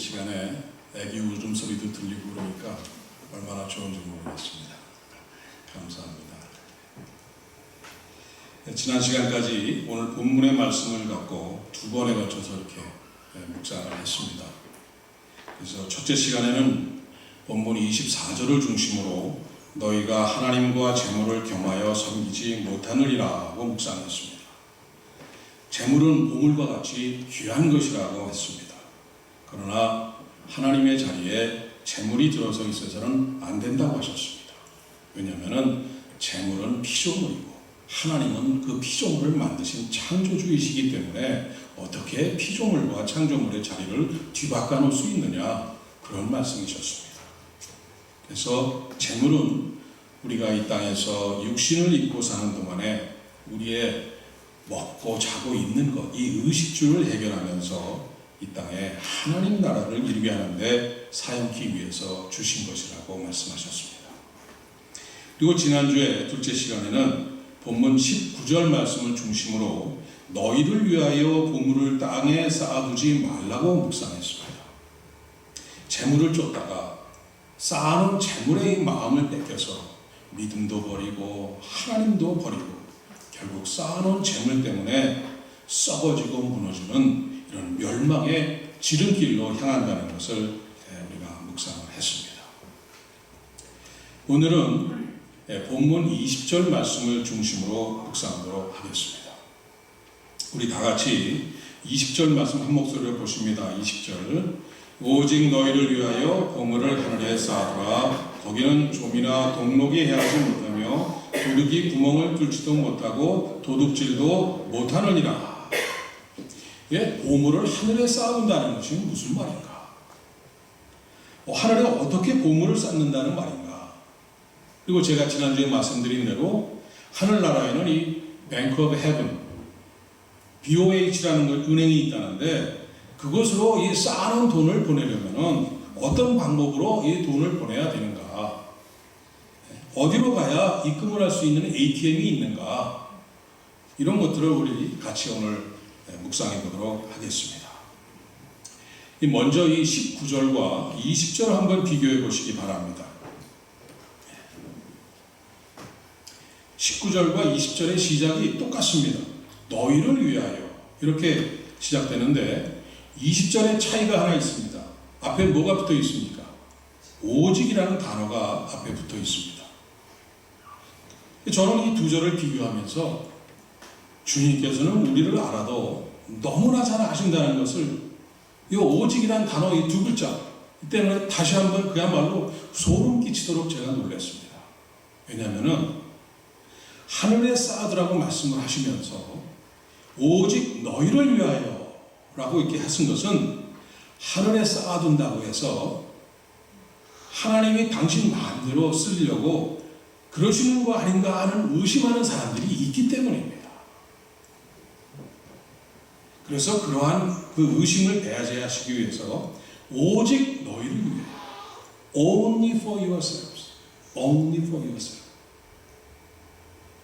시간에 애기 울음소리도 들리고 그러니까 얼마나 좋은지 모르겠습니다. 감사합니다. 지난 시간까지 오늘 본문의 말씀을 갖고 두 번에 걸쳐서 이렇게 묵상을 했습니다. 그래서 첫째 시간에는 본문 24절을 중심으로 너희가 하나님과 재물을 겸하여 섬기지 못하느니라고 묵상했습니다. 재물은 보물과 같이 귀한 것이라고 했습니다. 그러나 하나님의 자리에 재물이 들어서 있어서는 안 된다고 하셨습니다. 왜냐하면 재물은 피조물이고 하나님은 그 피조물을 만드신 창조주이시기 때문에 어떻게 피조물과 창조물의 자리를 뒤바꿔 놓을 수 있느냐, 그런 말씀이셨습니다. 그래서 재물은 우리가 이 땅에서 육신을 입고 사는 동안에 우리의 먹고 자고 있는 것, 이 의식주를 해결하면서 이 땅에 하나님 나라를 이루게 하는데 사용하기 위해서 주신 것이라고 말씀하셨습니다. 그리고 지난주에 둘째 시간에는 본문 19절 말씀을 중심으로 너희를 위하여 보물을 땅에 쌓아두지 말라고 묵상했습니다. 재물을 쫓다가 쌓아놓은 재물의 마음을 뺏겨서 믿음도 버리고 하나님도 버리고 결국 쌓아놓은 재물 때문에 썩어지고 무너지는 이런 멸망의 지름길로 향한다는 것을 우리가 묵상을 했습니다. 오늘은 본문 20절 말씀을 중심으로 묵상하도록 하겠습니다. 우리 다 같이 20절 말씀 한 목소리로 보십니다. 20절. 오직 너희를 위하여 보물을 하늘에 쌓아두라. 거기는 좀이나 동록이 해하지 못하며 도둑이 구멍을 뚫지도 못하고 도둑질도 못하느니라. 보물을 하늘에 쌓아둔다는 것이 무슨 말인가? 하늘에 어떻게 보물을 쌓는다는 말인가? 그리고 제가 지난주에 말씀드린 대로 하늘나라에는 이 Bank of Heaven, BOH라는 은행이 있다는데 그것으로 이 쌓아놓은 돈을 보내려면 어떤 방법으로 이 돈을 보내야 되는가? 어디로 가야 입금을 할 수 있는 ATM이 있는가? 이런 것들을 우리 같이 오늘 묵상해 보도록 하겠습니다. 먼저 이 19절과 20절을 한번 비교해 보시기 바랍니다. 19절과 20절의 시작이 똑같습니다. 너희를 위하여 이렇게 시작되는데 20절에 차이가 하나 있습니다. 앞에 뭐가 붙어 있습니까? 오직이라는 단어가 앞에 붙어 있습니다. 저는 이 두 절을 비교하면서 주님께서는 우리를 알아도 너무나 잘 아신다는 것을 이 오직이라는 단어 이 두 글자 때문에 다시 한번 그야말로 소름 끼치도록 제가 놀랐습니다. 왜냐하면 하늘에 쌓아두라고 말씀을 하시면서 오직 너희를 위하여 라고 이렇게 하신 것은 하늘에 쌓아둔다고 해서 하나님이 당신 마음대로 쓰려고 그러시는 거 아닌가 하는 의심하는 사람들이 있기 때문입니다. 그래서 그러한 그 의심을 배제하시기 위해서 오직 너희를 위해 only for yourselves, only for yourselves.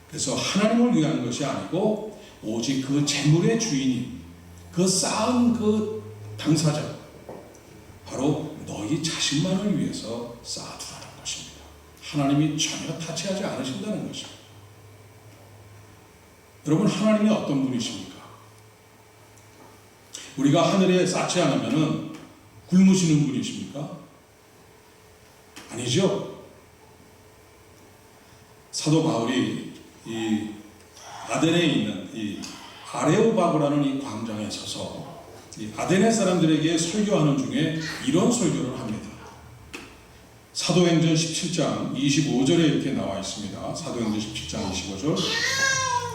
그래서 하나님을 위한 것이 아니고 오직 그 재물의 주인인 그 쌓은 그 당사자 바로 너희 자신만을 위해서 쌓아두라는 것입니다. 하나님이 전혀 타치하지 않으신다는 것입니다. 여러분, 하나님이 어떤 분이십니까? 우리가 하늘에 쌓지 않으면 굶으시는 분이십니까? 아니죠. 사도 바울이 이 아덴에 있는 이 아레오바고라는 이 광장에 서서 이 아덴의 사람들에게 설교하는 중에 이런 설교를 합니다. 사도행전 17장 25절에 이렇게 나와 있습니다. 사도행전 17장 25절.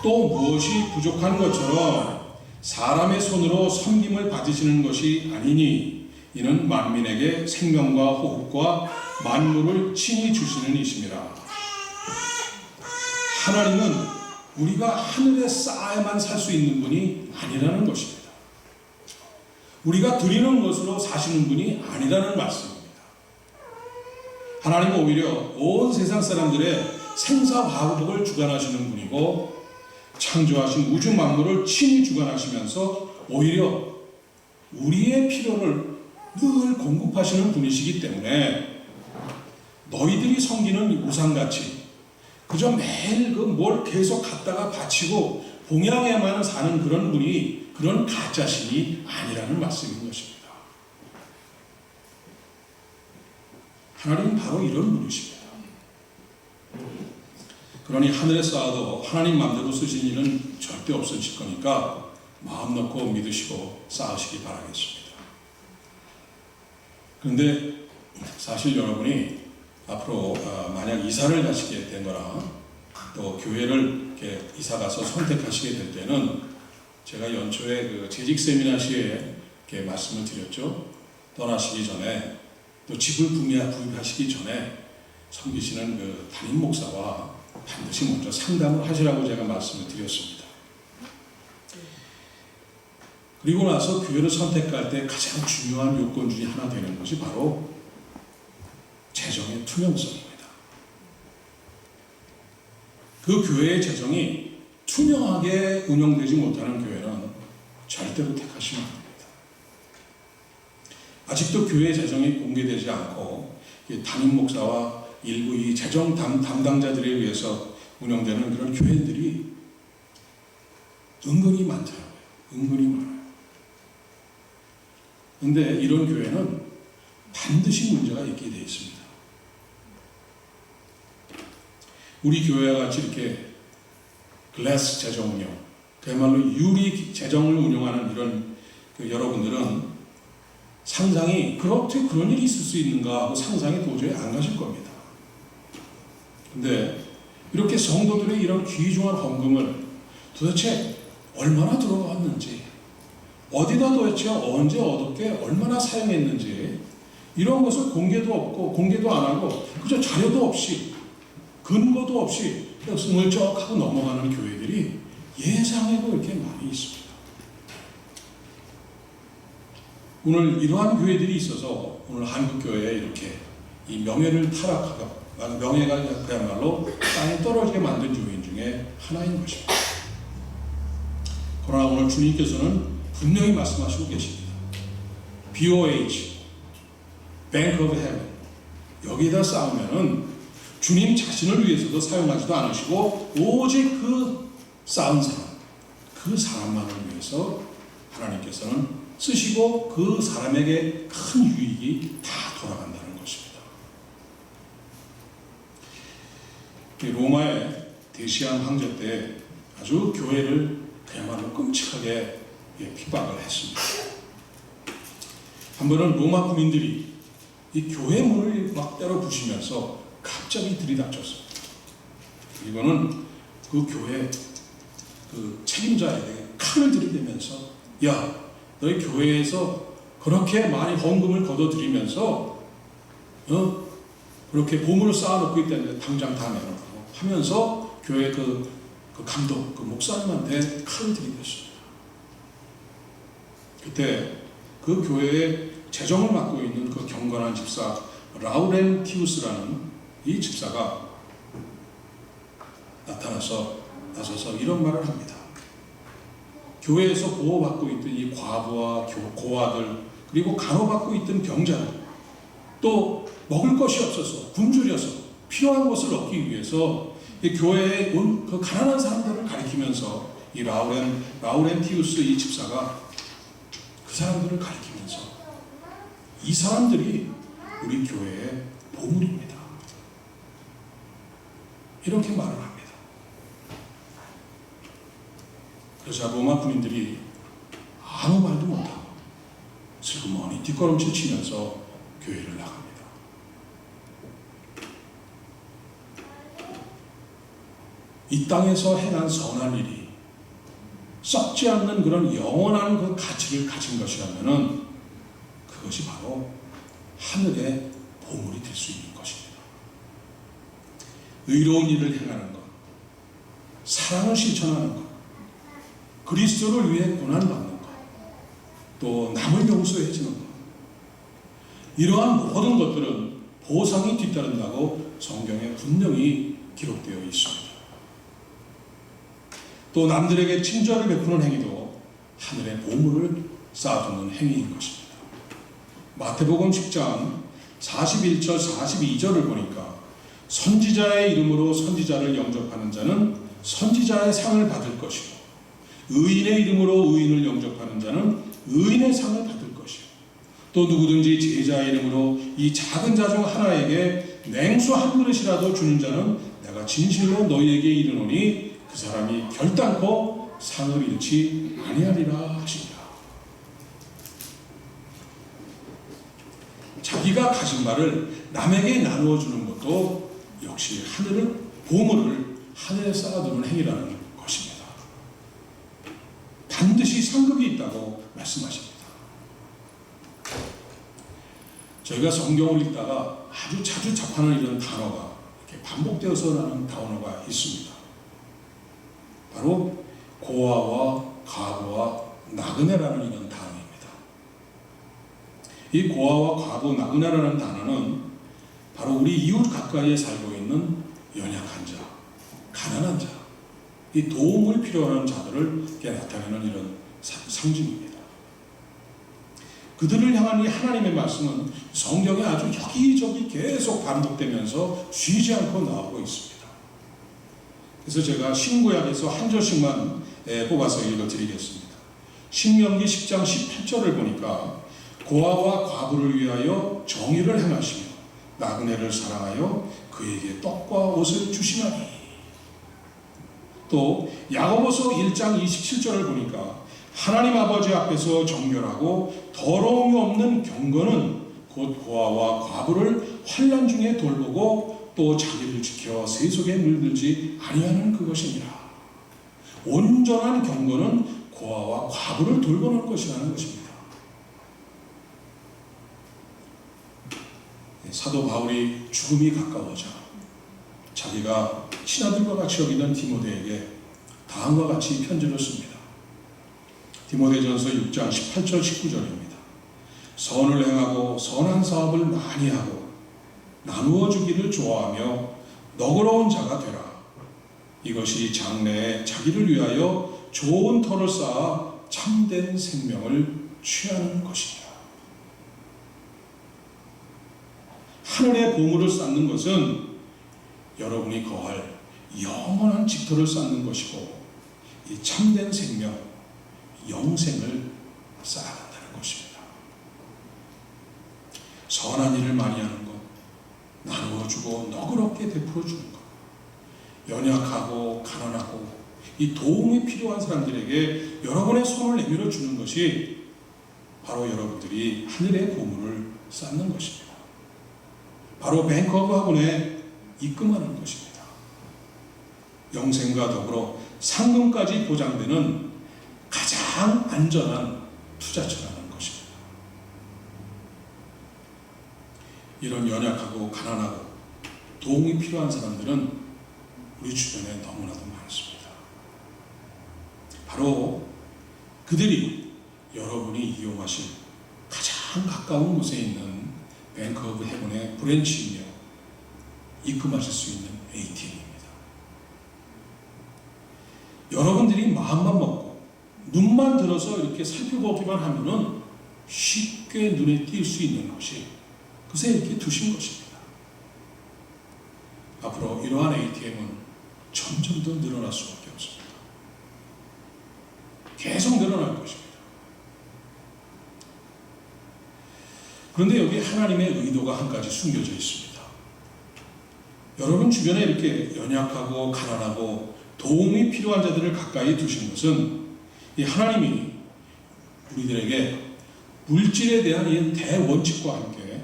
또 무엇이 부족한 것처럼 사람의 손으로 섬김을 받으시는 것이 아니니 이는 만민에게 생명과 호흡과 만물을 친히 주시는 이심이라. 하나님은 우리가 하늘에 쌓아야만 살 수 있는 분이 아니라는 것입니다. 우리가 드리는 것으로 사시는 분이 아니라는 말씀입니다. 하나님은 오히려 온 세상 사람들의 생사화복을 주관하시는 분이고 창조하신 우주 만물을 친히 주관하시면서 오히려 우리의 필요를 늘 공급하시는 분이시기 때문에 너희들이 섬기는 우상같이 그저 매일 뭘 계속 갖다가 바치고 봉양에만 사는 그런 분이 그런 가짜신이 아니라는 말씀인 것입니다. 하나님은 바로 이런 분이십니다. 그러니 하늘에 쌓아도 하나님 마음대로 쓰신 일은 절대 없으실 거니까 마음 놓고 믿으시고 쌓으시기 바라겠습니다. 그런데 사실 여러분이 앞으로 만약 이사를 가시게 된 거나 또 교회를 이렇게 이사 가서 선택하시게 될 때는 제가 연초에 그 재직 세미나 시에 이렇게 말씀을 드렸죠. 떠나시기 전에 또 집을 구입하시기 전에 섬기시는 그 담임 목사와 반드시 먼저 상담을 하시라고 제가 말씀을 드렸습니다. 그리고 나서 교회를 선택할 때 가장 중요한 요건 중에 하나 되는 것이 바로 재정의 투명성입니다. 그 교회의 재정이 투명하게 운영되지 못하는 교회는 절대로 택하시면 안 됩니다. 아직도 교회 재정이 공개되지 않고 담임 목사와 일부 이 재정 담당자들에 의해서 운영되는 그런 교회들이 은근히 많더라고요. 은근히 많아요. 그런데 이런 교회는 반드시 문제가 있게 되어 있습니다. 우리 교회와 같이 이렇게 글래스 재정 운영, 그야말로 유리 재정을 운영하는 이런 여러분들은 상상이 그렇게 그런 일이 있을 수 있는가 하고 상상이 도저히 안 가실 겁니다. 근데 이렇게 성도들의 이런 귀중한 헌금을 도대체 얼마나 들어갔는지, 어디다 도대체 언제 어떻게 얼마나 사용했는지 이런 것을 공개도 없고 공개도 안 하고 그저 자료도 없이 근거도 없이 그냥 스물쩍하고 넘어가는 교회들이 예상외로 이렇게 많이 있습니다. 오늘 이러한 교회들이 있어서 오늘 한국교회에 이렇게 이 명예를 타락하고 명예가 그야말로 땅에 떨어지게 만든 요인 중에 하나인 것입니다. 그러나 오늘 주님께서는 분명히 말씀하시고 계십니다. BOH, Bank of Heaven, 여기다 쌓으면은 주님 자신을 위해서도 사용하지도 않으시고 오직 그 쌓은 사람, 그 사람만을 위해서 하나님께서는 쓰시고 그 사람에게 큰 유익이 다 돌아간다는 것입니다. 로마의 데시안 황제 때 아주 교회를 그야말로 끔찍하게 핍박을 했습니다. 한 번은 로마 군인들이 이 교회 문을 막 때려 부시면서 갑자기 들이닥쳤습니다. 이거는 그 교회 그 책임자에게 칼을 들이대면서 야, 너희 교회에서 그렇게 많이 헌금을 걷어들이면서 그렇게 보물을 쌓아놓고 있다는데 당장 다 내놓으라고 하면서 교회 그 감독, 그 목사님한테 칼을 들이댔습니다. 그때 그 교회의 재정을 맡고 있는 그 경건한 집사 라우렌티우스라는 이 집사가 나서서 이런 말을 합니다. 교회에서 보호받고 있던 이 과부와 고아들 그리고 간호받고 있던 병자들 또 먹을 것이 없어서 굶주려서 필요한 것을 얻기 위해서 이 교회에 온 그 가난한 사람들을 가리키면서 이 라우렌티우스 이 집사가 그 사람들을 가리키면서 이 사람들이 우리 교회의 보물입니다. 이렇게 말을 합니다. 그래서 로마 군인들이 아무 말도 못하고 슬그머니 뒷걸음질 치면서 교회를 나갑니다. 이 땅에서 행한 선한 일이 썩지 않는 그런 영원한 그 가치를 가진 것이라면은 그것이 바로 하늘의 보물이 될 수 있는 것입니다. 의로운 일을 행하는 것, 사랑을 실천하는 것, 그리스도를 위해 고난받는 것, 또 남을 용서해 주는 것, 이러한 모든 것들은 보상이 뒤따른다고 성경에 분명히 기록되어 있습니다. 또 남들에게 친절을 베푸는 행위도 하늘의 보물을 쌓아두는 행위인 것입니다. 마태복음 10장 41절 42절을 보니까 선지자의 이름으로 선지자를 영접하는 자는 선지자의 상을 받을 것이고 의인의 이름으로 의인을 영접하는 자는 의인의 상을 받을 것이고 또 누구든지 제자의 이름으로 이 작은 자 중 하나에게 냉수 한 그릇이라도 주는 자는 내가 진실로 너희에게 이르노니 그 사람이 결단코 상을 잃지 아니하리라 하시니라. 자기가 가진 바를 남에게 나누어 주는 것도 역시 보물을 하늘에 쌓아두는 행위라는 것입니다. 반드시 상급이 있다고 말씀하십니다. 저희가 성경을 읽다가 아주 자주 접하는 이런 단어가 이렇게 반복되어서 나는 단어가 있습니다. 바로 고아와 과부와 나그네라는 이런 단어입니다. 이 고아와 과부, 나그네라는 단어는 바로 우리 이웃 가까이에 살고 있는 연약한 자, 가난한 자, 이 도움을 필요하는 자들을 나타내는 이런 상징입니다. 그들을 향한 이 하나님의 말씀은 성경에 아주 여기저기 계속 반복되면서 쉬지 않고 나오고 있습니다. 그래서 제가 신구약에서 한 절씩만 뽑아서 읽어드리겠습니다. 신명기 10장 18절을 보니까 고아와 과부를 위하여 정의를 행하시며 나그네를 사랑하여 그에게 떡과 옷을 주시나니. 또 야고보서 1장 27절을 보니까 하나님 아버지 앞에서 정결하고 더러움이 없는 경건은 곧 고아와 과부를 환난 중에 돌보고 또 자기를 지켜 세속에 물들지 아니하는 그것이니라. 온전한 경건은 고아와 과부를 돌보는 것이라는 것입니다. 사도 바울이 죽음이 가까워져 자기가 친아들과 같이 여기는 디모데에게 다음과 같이 편지를 씁니다. 디모데전서 6장 18절 19절입니다. 선을 행하고 선한 사업을 많이 하고 나누어 주기를 좋아하며 너그러운 자가 되라. 이것이 장래에 자기를 위하여 좋은 터를 쌓아 참된 생명을 취하는 것이니라. 하늘의 보물을 쌓는 것은 여러분이 거할 영원한 직토를 쌓는 것이고 이 참된 생명, 영생을 쌓아간다는 것입니다. 선한 일을 많이 하는 것, 나누어주고 너그럽게 베풀어주는 것, 연약하고 가난하고 이 도움이 필요한 사람들에게 여러분의 손을 내밀어 주는 것이 바로 여러분들이 하늘의 보물을 쌓는 것입니다. 바로 뱅크오브 학원에 입금하는 것입니다. 영생과 더불어 상금까지 보장되는 가장 안전한 투자처라는 것입니다. 이런 연약하고 가난하고 도움이 필요한 사람들은 우리 주변에 너무나도 많습니다. 바로 그들이 여러분이 이용하실 가장 가까운 곳에 있는 뱅크 오브 헤븐의 브랜치이며 입금하실 수 있는 ATM입니다. 여러분들이 마음만 먹고 눈만 들어서 이렇게 살펴보기만 하면은 쉽게 눈에 띌 수 있는 것이 그새 이렇게 두신 것입니다. 앞으로 이러한 ATM은 점점 더 늘어날 수밖에 없습니다. 계속 늘어날 것입니다. 그런데 여기 하나님의 의도가 한 가지 숨겨져 있습니다. 여러분 주변에 이렇게 연약하고 가난하고 도움이 필요한 자들을 가까이 두신 것은 이 하나님이 우리들에게 물질에 대한 이 대원칙과 함께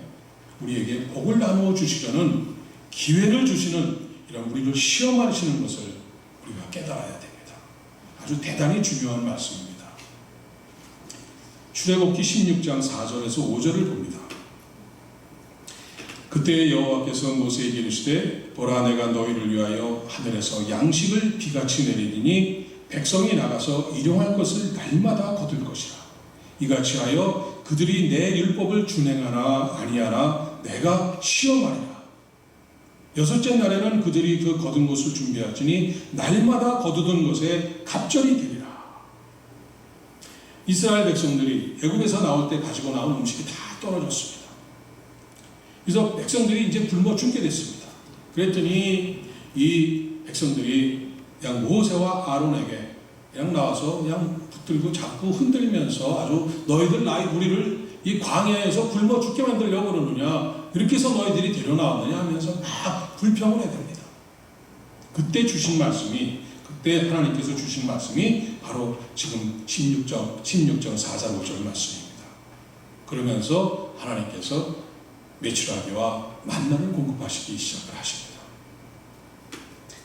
우리에게 복을 나누어 주시려는 기회를 주시는 이런 우리를 시험하시는 것을 우리가 깨달아야 됩니다. 아주 대단히 중요한 말씀입니다. 출애굽기 16장 4절에서 5절을 봅니다. 그때 여호와께서 모세에게 이르시되 보라 내가 너희를 위하여 하늘에서 양식을 비같이 내리니 백성이 나가서 일용할 것을 날마다 거둘 것이라. 이같이 하여 그들이 내 율법을 준행하나 아니하나 내가 시험하리라. 여섯째 날에는 그들이 그 거둔 것을 준비하시니 날마다 거두던 것에 갑절이 되리라. 이스라엘 백성들이 애굽에서 나올 때 가지고 나온 음식이 다 떨어졌습니다. 그래서 백성들이 이제 굶어 죽게 됐습니다. 그랬더니 이 백성들이 그냥 모세와 아론에게 그냥 나와서 그냥 붙들고 자꾸 흔들면서 아주 너희들 우리를 이 광야에서 굶어 죽게 만들려고 그러느냐, 이렇게 해서 너희들이 데려나왔느냐 하면서 막 불평을 해댑니다. 그때 하나님께서 주신 말씀이 바로 지금 16장 4절 5절 말씀입니다. 그러면서 하나님께서 메추라기와 만나를 공급하시기 시작을 하십니다.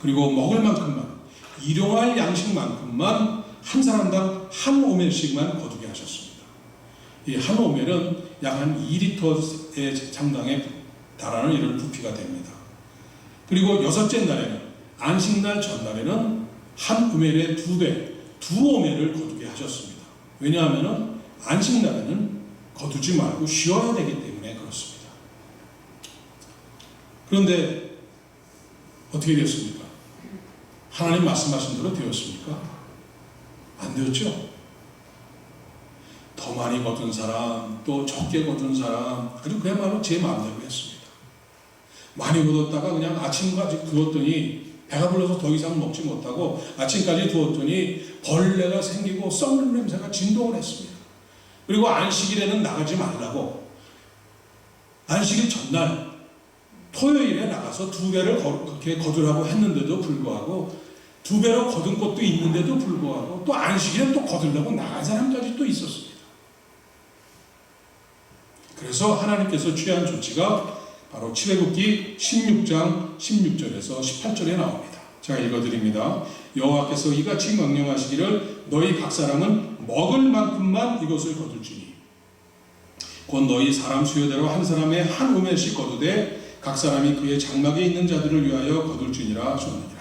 그리고 먹을 만큼만, 일용할 양식만큼만 한 사람당 한 오멜씩만 거두게 하셨습니다. 이 한 오멜은 약 한 2리터의 장당에 달하는 이런 부피가 됩니다. 그리고 여섯째 날에는, 안식날 전날에는 한 오멜의 2배, 2오멜을 거두게 하셨습니다. 왜냐하면 안식날에는 거두지 말고 쉬어야 되기 때문에 그렇습니다. 그런데 어떻게 되었습니까? 하나님 말씀하신 대로 되었습니까? 안 되었죠? 더 많이 거둔 사람, 또 적게 거둔 사람, 아주 그야말로 제 마음대로 했습니다. 많이 거뒀다가 그냥 아침까지 두었더니 배가 불러서 더 이상 먹지 못하고 아침까지 두었더니 벌레가 생기고 썩는 냄새가 진동을 했습니다. 그리고 안식일에는 나가지 말라고 안식일 전날 토요일에 나가서 2배를 그렇게 거두라고 했는데도 불구하고 2배로 거둔 것도 있는데도 불구하고 또 안식일에 또 거두려고 나간 사람까지 또 있었습니다. 그래서 하나님께서 취한 조치가 바로 출애굽기 16장 16절에서 18절에 나옵니다. 제가 읽어드립니다. 여호와께서 이같이 명령하시기를 너희 각 사람은 먹을 만큼만 이것을 거둘지니 곧 너희 사람 수요대로 한 사람에 한 오멜씩 거두되 각 사람이 그의 장막에 있는 자들을 위하여 거둘지니라 하셨느니라.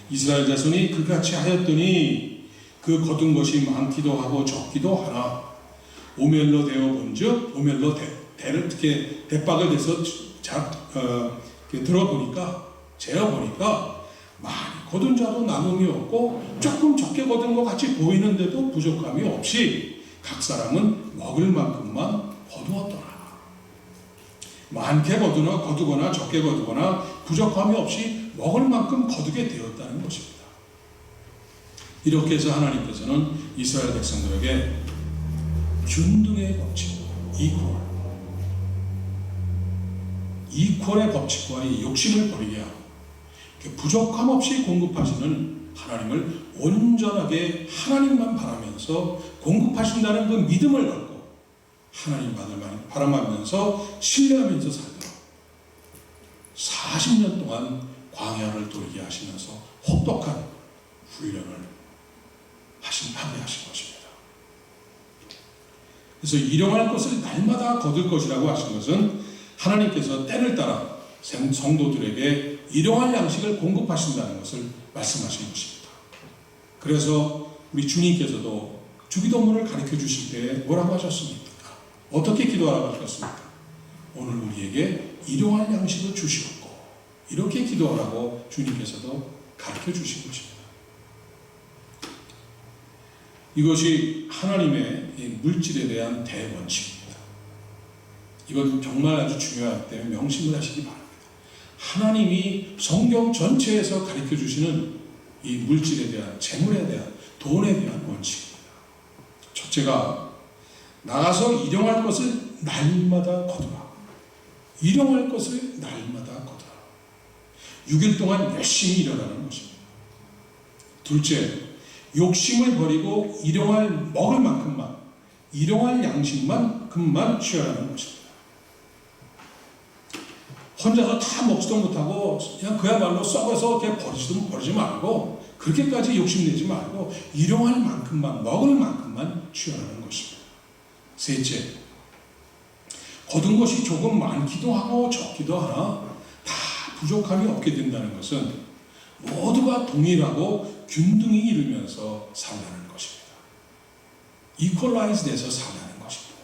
이스라엘 자손이 그같이 하였더니 그 거둔 것이 많기도 하고 적기도 하나 오멜로 되어 본즉 오멜로 대를 특히 대박을 대서 들어보니까 재어보니까 많이 거둔 자도 남음이 없고 조금 적게 거둔 것 같이 보이는데도 부족함이 없이 각 사람은 먹을 만큼만 거두었더라. 많게 거두거나 적게 거두거나 부족함이 없이 먹을 만큼 거두게 되었다는 것입니다. 이렇게 해서 하나님께서는 이스라엘 백성들에게 균등의 법칙, 이퀄의 법칙과 이 욕심을 버리게 하고 부족함 없이 공급하시는 하나님을 온전하게 하나님만 바라면서 공급하신다는 그 믿음을 갖고 하나님만을 바라면서 신뢰하면서 살도록 40년 동안 광야를 돌게 하시면서 혹독한 훈련을 하게 하신 것입니다. 그래서 일용할 것을 날마다 거둘 것이라고 하신 것은 하나님께서 때를 따라 성도들에게 일용할 양식을 공급하신다는 것을 말씀하신 것입니다. 그래서 우리 주님께서도 주기도문을 가르쳐 주실 때 뭐라고 하셨습니까? 어떻게 기도하라고 하셨습니까? 오늘 우리에게 일용할 양식을 주시옵고 이렇게 기도하라고 주님께서도 가르쳐 주신 것입니다. 이것이 하나님의 물질에 대한 대원칙입니다. 이건 정말 아주 중요하기 때문에 명심을 하시기 바랍니다. 하나님이 성경 전체에서 가르쳐 주시는 이 물질에 대한, 재물에 대한, 돈에 대한 원칙입니다. 첫째가 나가서 일용할 것을 날마다 거두라. 일용할 것을 날마다 거두라. 6일 동안 열심히 일어나는 것입니다. 둘째, 욕심을 버리고 먹을 만큼만, 일용할 양식만큼만 취하라는 것입니다. 혼자서 다 먹지도 못하고 그냥 그야말로 썩어서 그냥 버리지 말고 그렇게까지 욕심내지 말고 일용할 만큼만, 먹을 만큼만 취하라는 것입니다. 셋째, 거둔 것이 조금 많기도 하고 적기도 하나 다 부족함이 없게 된다는 것은 모두가 동일하고 균등히 이루면서 살라는 것입니다. 이퀄라이즈 돼서 살라는 것입니다.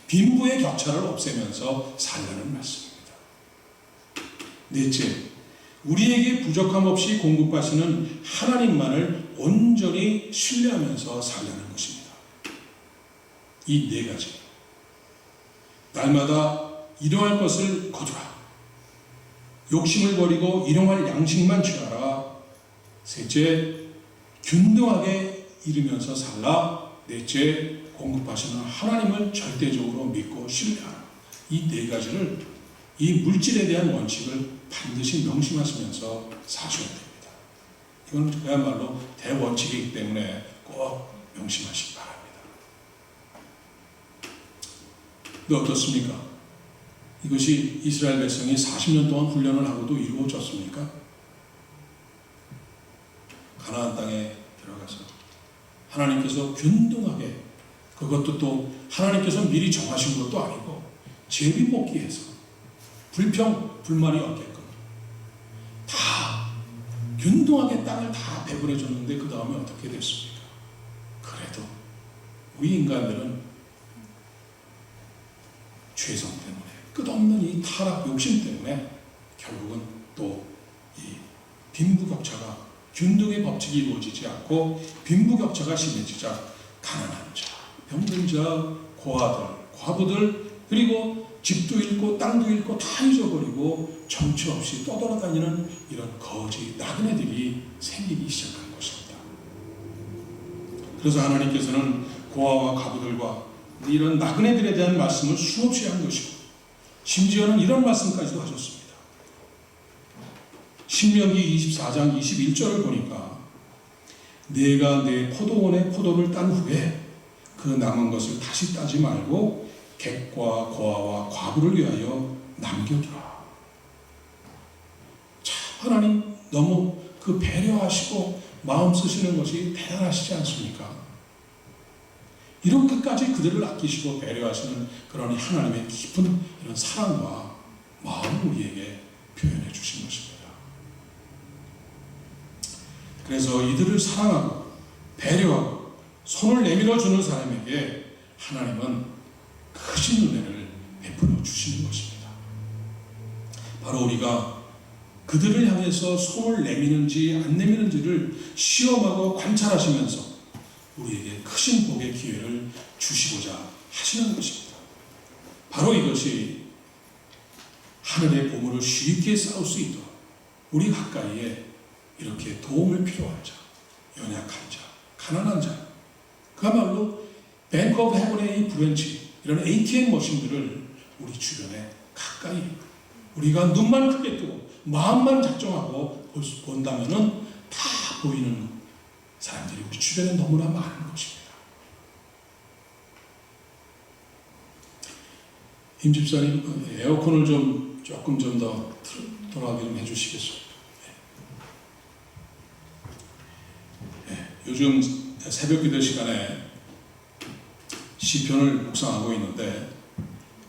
빈부의 격차를 없애면서 살라는 말씀입니다. 넷째, 우리에게 부족함 없이 공급하시는 하나님만을 온전히 신뢰하면서 살라는 것입니다. 이 네 가지. 날마다 일용할 것을 거두라. 욕심을 버리고 일용할 양식만 취하라. 셋째, 균등하게 이루면서 살라. 넷째, 공급하시는 하나님을 절대적으로 믿고 신뢰하라. 이 네 가지를, 이 물질에 대한 원칙을 반드시 명심하시면서 사셔야 됩니다. 이건 그야말로 대원칙이기 때문에 꼭 명심하시기 바랍니다. 근데 어떻습니까? 이것이 이스라엘 백성이 40년 동안 훈련을 하고도 이루어졌습니까? 가나안 땅에 들어가서 하나님께서 균등하게, 그것도 또 하나님께서 미리 정하신 것도 아니고 제비뽑기해서 불만이 없게끔 다 균등하게 땅을 다 배분해 줬는데 그 다음에 어떻게 됐습니까? 그래도 우리 인간들은 죄성 때문에, 끝없는 이 타락 욕심 때문에 결국은 또 이 빈부격차가, 균등의 법칙이 이루어지지 않고 빈부격차가 심해지자 가난한 자, 병든 자, 고아들, 과부들, 그리고 집도 잃고 땅도 잃고 다 잊어버리고 정처 없이 떠돌아다니는 이런 거지 나그네들이 생기기 시작한 것입니다. 그래서 하나님께서는 고아와 과부들과 이런 나그네들에 대한 말씀을 수없이 한 것이고, 심지어는 이런 말씀까지도 하셨습니다. 신명기 24장 21절을 보니까 내가 내 포도원의 포도를 딴 후에 그 남은 것을 다시 따지 말고 객과 고아와 과부를 위하여 남겨두라. 참 하나님 너무 그 배려하시고 마음 쓰시는 것이 대단하시지 않습니까? 이렇게까지 그들을 아끼시고 배려하시는 그런 하나님의 깊은 이런 사랑과 마음을 우리에게 표현해 주신 것입니다. 그래서 이들을 사랑하고 배려하고 손을 내밀어 주는 사람에게 하나님은 크신 은혜를 베풀어 주시는 것입니다. 바로 우리가 그들을 향해서 손을 내미는지 안 내미는지를 시험하고 관찰하시면서 우리에게 크신 복의 기회를 주시고자 하시는 것입니다. 바로 이것이 하늘의 보물을 쉽게 쌓을 수 있도록 우리 가까이에 이렇게 도움을 필요한 자, 연약한 자, 가난한 자, 그야말로 뱅크 오브 헤븐의 이 브랜치, 이런 ATM 머신들을 우리 주변에 가까이, 우리가 눈만 크게 뜨고 마음만 작정하고 본다면은 다 보이는 사람들이 우리 주변에 너무나 많은 것입니다. 임 집사님, 에어컨을 조금 좀 더 돌아가게 좀 해주시겠어요? 요즘 새벽 기도 시간에 시편을 묵상하고 있는데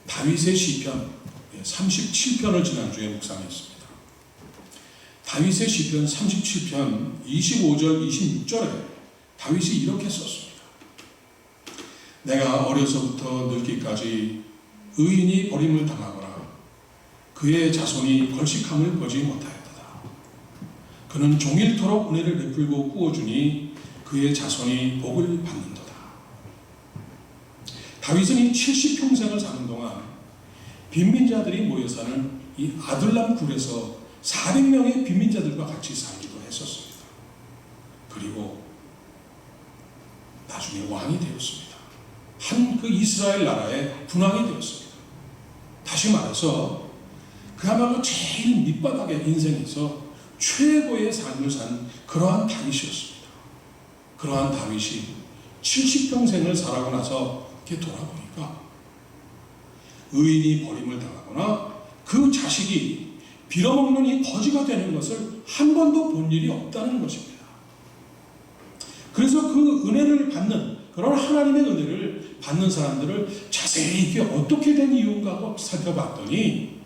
다윗의 시편 37편을 지난주에 묵상했습니다. 다윗의 시편 37편 25절 26절에 다윗이 이렇게 썼습니다. 내가 어려서부터 늙기까지 의인이 버림을 당하거나 그의 자손이 벌식함을 보지 못하였도다. 그는 종일토록 은혜를 베풀고 꾸어주니 그의 자손이 복을 받는도다. 다윗은 이 70평생을 사는 동안 빈민자들이 모여 사는 이 아둘람 굴에서 400명의 빈민자들과 같이 살기도 했었습니다. 그리고 나중에 왕이 되었습니다. 한 그 이스라엘 나라의 군왕이 되었습니다. 다시 말해서 그야말로 제일 밑바닥의 인생에서 최고의 삶을 산 그러한 다윗이었습니다. 그러한 다윗이 70평생을 살아고 나서 이렇게 돌아보니까 의인이 버림을 당하거나 그 자식이 빌어먹는 이 거지가 되는 것을 한 번도 본 일이 없다는 것입니다. 그래서 그 은혜를 받는, 그런 하나님의 은혜를 받는 사람들을 자세히 이게 어떻게 된 이유인가 하고 살펴봤더니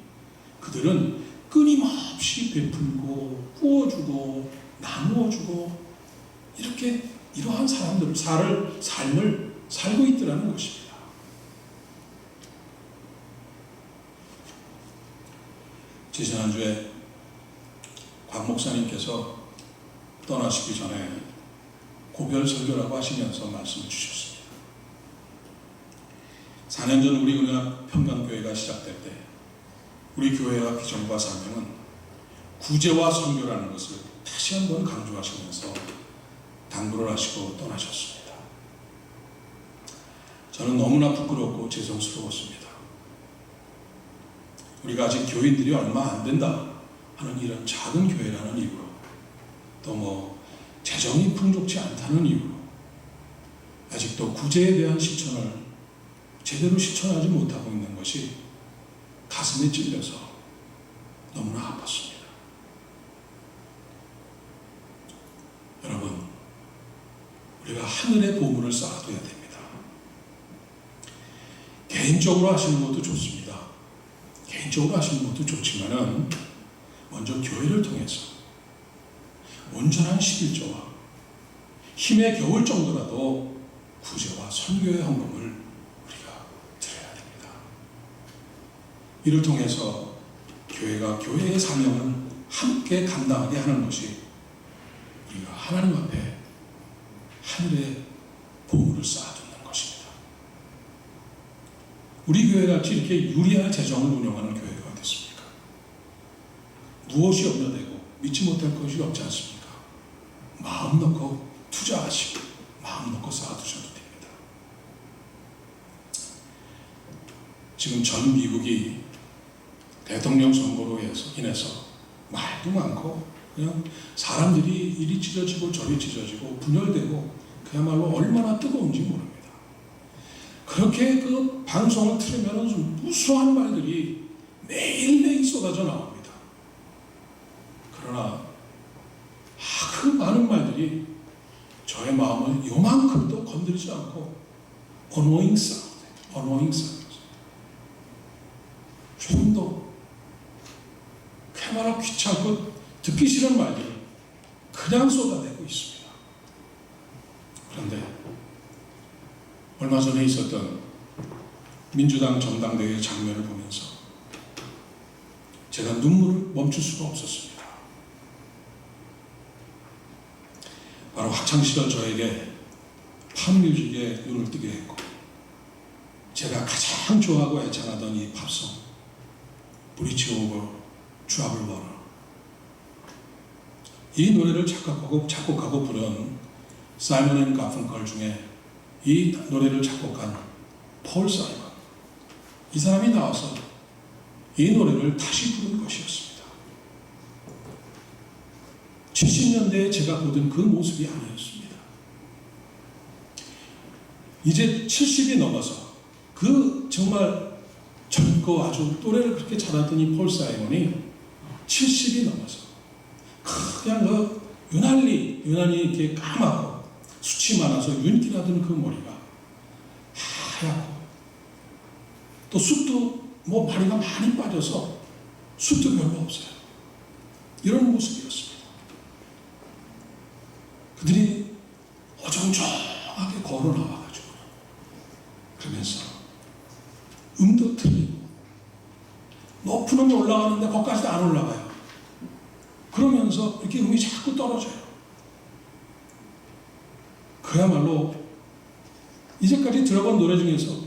그들은 끊임없이 베풀고 부어주고 나누어주고 이렇게 이러한 사람들을 삶을 살고 있더라는 것입니다. 지난주에 곽 목사님께서 떠나시기 전에 고별 설교라고 하시면서 말씀을 주셨습니다. 4년 전 우리 은혜와 평강교회가 시작될 때 우리 교회와 비전과 사명은 구제와 선교라는 것을 다시 한번 강조하시면서 당부를 하시고 떠나셨습니다. 저는 너무나 부끄럽고 죄송스러웠습니다. 우리가 아직 교인들이 얼마 안 된다 하는 이런 작은 교회라는 이유로, 또 재정이 풍족치 않다는 이유로 아직도 구제에 대한 실천을 제대로 실천하지 못하고 있는 것이 가슴에 찔려서 너무나 아팠습니다. 여러분, 우리가 하늘의 보물을 쌓아둬야 됩니다. 개인적으로 하시는 것도 좋습니다. 개인적으로 하시는 것도 좋지만은 먼저 교회를 통해서 온전한 11조와 힘에 겨울 정도라도 구제와 선교의 헌금을 우리가 드려야 됩니다. 이를 통해서 교회가 교회의 사명을 함께 감당하게 하는 것이 우리가 하나님 앞에 하늘의 보물을 쌓아두는 것입니다. 우리 교회같이 이렇게 유리한 재정을 운영하는 교회가 어딨습니까? 무엇이 염려되고 믿지 못할 것이 없지 않습니까? 마음 놓고 투자하시고 마음 놓고 쌓아두셔도 됩니다. 지금 전 미국이 대통령 선거로 인해서 말도 많고 그냥 사람들이 이리 찢어지고 저리 찢어지고 분열되고 그야말로 얼마나 뜨거운지 모릅니다. 그렇게 그 방송을 틀으면 무수한 말들이 매일매일 쏟아져 나옵니다. 그러나 그 많은 말들이 저의 마음을 요만큼도 건드리지 않고 annoying sound. 조금 더 그야말로 귀찮고 듣기 싫은 말들을 그냥 쏟아내고 있습니다. 그런데 얼마 전에 있었던 민주당 전당대회 장면을 보면서 제가 눈물을 멈출 수가 없었습니다. 바로 학창시절 저에게 팝뮤직에 눈을 뜨게 했고 제가 가장 좋아하고 애창하던 이 팝송 브릿지 오버 트러블 워터, 이 노래를 작곡하고 부른 사이먼 앤 가펑클 중에 이 노래를 작곡한 폴 사이먼, 이 사람이 나와서 이 노래를 다시 부른 것이었습니다. 70년대에 제가 보던 그 모습이 아니었습니다. 이제 70이 넘어서 그 정말 젊고 아주 노래를 그렇게 잘하던 이 폴 사이먼이 70이 넘어서 그냥 유난히 이렇게 까맣고 숱이 많아서 윤기나던 그 머리가 하얗고 또 숱도 머리가 많이 빠져서 숱도 별로 없어요. 이런 모습이었습니다. 그들이 어정쩡하게 걸어 나와가지고 그러면서 음도 틀리고 높은 음이 올라가는데 거기까지도 안 올라가요. 그러면서 이렇게 음이 자꾸 떨어져요. 그야말로 이제까지 들어본 노래 중에서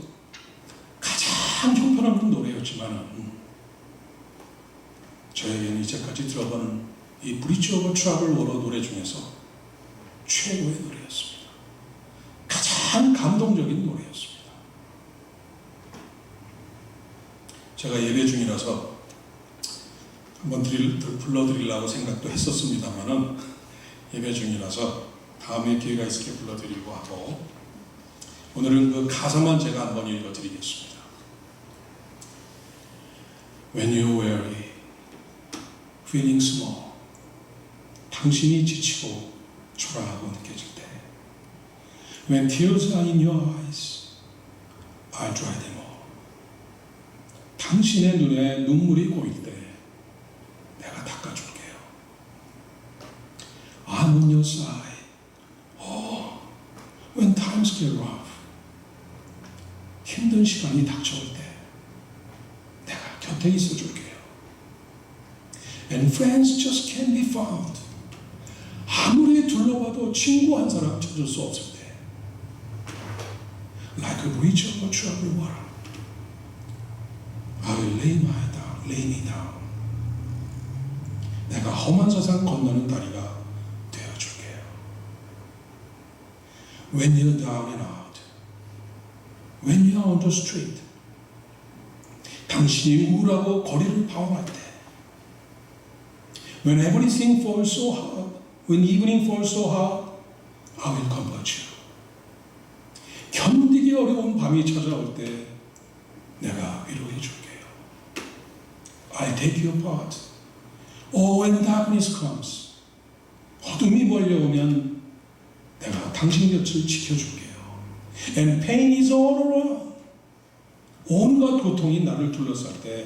가장 형편없는 노래였지만 저에게는 이제까지 들어본 이 브릿지 오버 트러블 워터 노래 중에서 최고의 노래였습니다. 가장 감동적인 노래였습니다. 제가 예배 중이라서 한번 불러드리려고 생각도 했었습니다만은 예배 중이라서 다음에 기회가 있을 때 불러드리려고 하고 오늘은 그 가사만 제가 한번 읽어드리겠습니다. When you're weary, feeling small, 당신이 지치고 초라하고 느껴질 때 When tears are in your eyes, I'll dry them all. 당신의 눈에 눈물이 고일 때 내가 닦아줄게요. I'm on your side. Oh, when times get rough. 힘든 시간이 닥쳐올 때 내가 곁에 있어줄게요. And friends just can't be found. 아무리 둘러봐도 친구 한 사람 찾을 수 없을 때 Like a bridge over troubled water. lay me down. 내가 험한 세상 건너는 다리가 되어줄게요. When you're down and out, when you're on the street, 당신이 우울하고 거리를 방황할 때, when everything falls so hard, when evening falls so hard, I will comfort you. 견디기 어려운 밤이 찾아올 때 내가 위로해 줄게요. I'll take your part. Oh, when darkness comes, 어둠이 몰려오면 내가 당신 곁을 지켜줄게요. And pain is all around. 온갖 고통이 나를 둘러쌀 때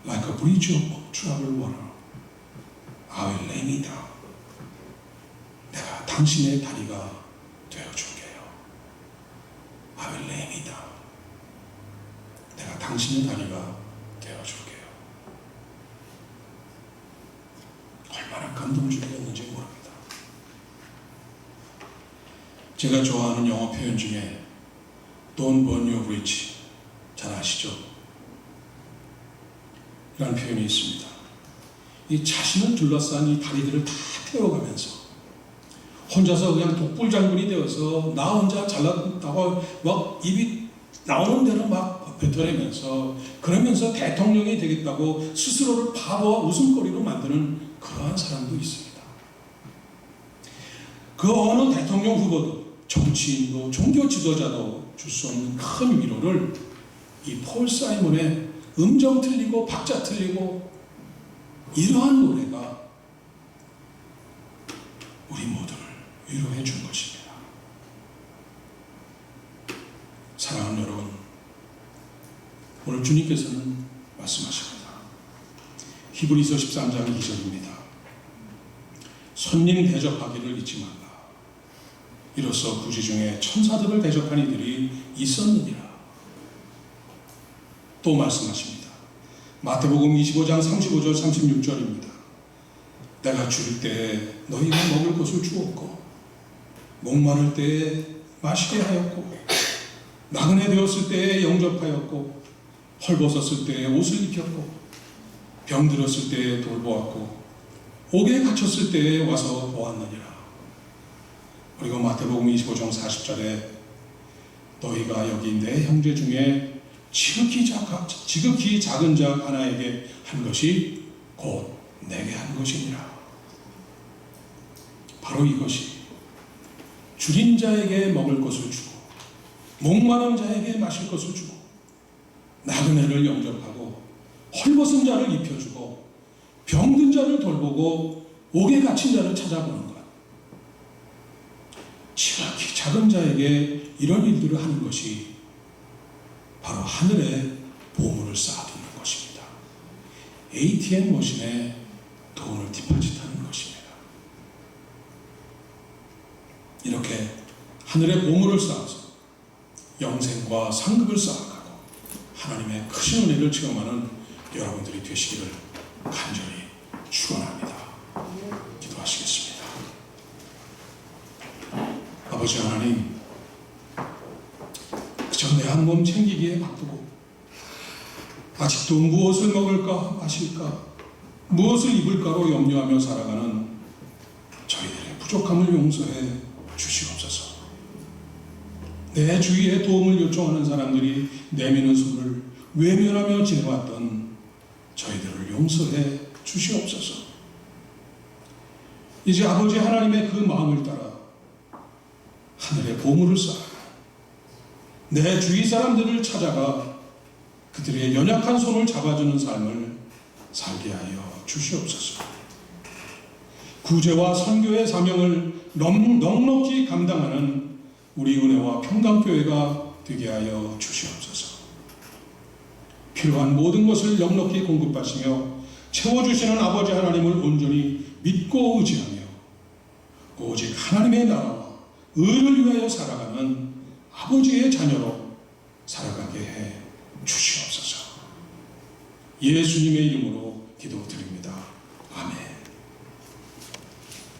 like a bridge of troubled water, I will lay me down. 내가 당신의 다리가 되어줄게요. I will lay me down. 내가 당신의 다리가 되어줄게요. 얼마나 감동적이었는지 모릅니다. 제가 좋아하는 영어 표현 중에 Don't burn your bridge, 잘 아시죠? 이라는 표현이 있습니다. 이 자신을 둘러싼 이 다리들을 다 태워가면서 혼자서 그냥 독불장군이 되어서 나 혼자 잘났다고 막 입이 나오는 대로 막 뱉어내면서 그러면서 대통령이 되겠다고 스스로를 바보와 웃음거리로 만드는 그러한 사람도 있습니다. 그 어느 대통령 후보도 정치인도 종교 지도자도 줄 수 없는 큰 위로를 이 폴 사이먼의 음정 틀리고 박자 틀리고 이러한 노래가 우리 모두를 위로해 준 것입니다. 사랑하는 여러분, 오늘 주님께서는 말씀하십니다. 히브리서 13장 2절입니다. 손님 대접하기를 잊지 말라. 이로써 구지 중에 천사들을 대접한 이들이 있었느니라. 또 말씀하십니다. 마태복음 25장 35절 36절입니다. 내가 줄일 때에 너희가 먹을 것을 주었고 목마를 때에 마시게 하였고 나그네 되었을 때에 영접하였고 헐벗었을 때에 옷을 입혔고 병들었을 때에 돌보았고 옥에 갇혔을 때에 와서 보았느니라. 그리고 마태복음 25장 40절에 너희가 여기 내 형제 중에 지극히 작은 자 하나에게 한 것이 곧 내게 한 것이니라. 바로 이것이 줄인 자에게 먹을 것을 주고 목마른 자에게 마실 것을 주고 나그네를 영접하고 헐벗은 자를 입혀주고 병든 자를 돌보고 옥에 갇힌 자를 찾아보는 것. 지극히 작은 자에게 이런 일들을 하는 것이 바로 하늘에 보물을 쌓아두는 것입니다. ATM 머신에 돈을 디파짓하는 것입니다. 이렇게 하늘에 보물을 쌓아서 영생과 상급을 쌓아가고 하나님의 크신 은혜를 체험하는 여러분들이 되시기를 간절히 축원합니다. 기도하시겠습니다. 아버지 하나님, 그저 내 한 몸 챙기기에 바쁘고 아직도 무엇을 먹을까 마실까 무엇을 입을까로 염려하며 살아가는 저희들의 부족함을 용서해 주시옵소서. 내 주위에 도움을 요청하는 사람들이 내미는 손을 외면하며 지내왔던 저희들을 용서해 주시옵소서. 이제 아버지 하나님의 그 마음을 따라 하늘의 보물을 쌓아 내 주위 사람들을 찾아가 그들의 연약한 손을 잡아주는 삶을 살게 하여 주시옵소서. 구제와 선교의 사명을 넉넉히 감당하는 우리 은혜와 평강교회가 되게 하여 주시옵소서. 필요한 모든 것을 넉넉히 공급하시며 채워주시는 아버지 하나님을 온전히 믿고 의지하며 오직 하나님의 나라와 의를 위하여 살아가는 아버지의 자녀로